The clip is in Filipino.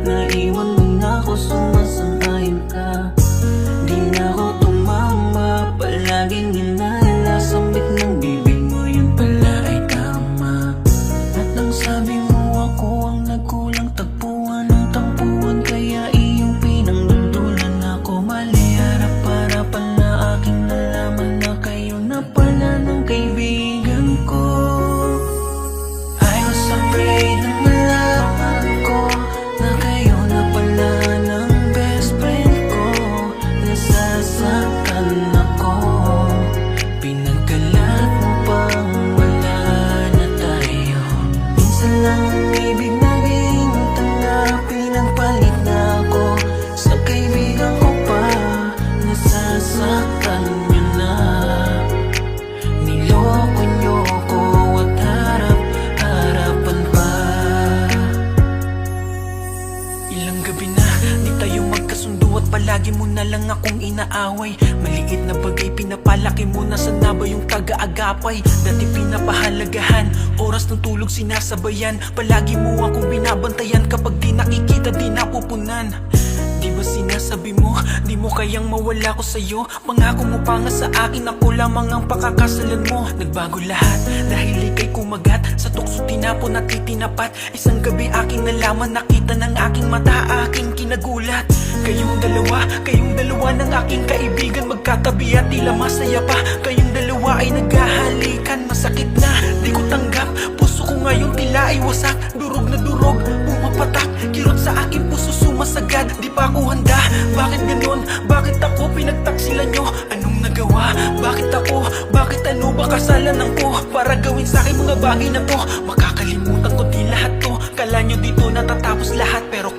Naiwan mo na ako, sumasang-ayon ka. Di na ako tumama, palaging hinala. Sambit ng bibig mo, yun pala ay tama. At ang sabi mo, ako ang nagkulang. Tagpuan ng tampuan, kaya iyong pinangduldulan ako. Mali, harap-harapan na aking nalaman na kayo na pala ng kaibigan ko. I was afraid na malaman ko na kayo na pala ng best friend ko. Nasasaktan ako, pinagkalat mo pang wala na tayo. Minsan lang ang ibig naging tanga, pinagpalit na ako sa kaibigan ko pa. Nasasaktan nyo na, niloko nyo ko at harap-harapan pa. Ilang gabi na di tayo magkasundo at palagi mo na lang akong inaaway. Maliit na bagay pinapalaki mo na, sana ba yung taga-agapay? Dati pinapahalagahan, oras ng tulog sinasabayan. Palagi mo akong binabantayan, kapag di nakikita di napupunan. Di ba sinasabi mo, di mo kayang mawala ko sa'yo? Pangako mo pa nga sa akin, ako lamang ang pakakasalan mo. Nagbago lahat dahil ika'y kumagat, sa tukso tinapon at itinapat. Isang gabi aking nalaman, nakita ng aking mata, aking kinagulat. Kayong dalawa ng aking kaibigan, magkatabi at tila masaya pa. Kayong dalawa ay naghahalikan, masakit na, di ko tanggap. Puso ko ngayon tila ay wasak, durog na durog, pumapatak. Kirot sa aking puso sumasagad, di pa ako handa. Bakit ganon? Bakit ako pinagtaksilan nyo? Anong nagawa? Bakit ako? Bakit ano ba kasalanan ko para gawin sa akin mga bagay na to? Makakalimutan ko di lahat to. Kala nyo dito natatapos lahat, pero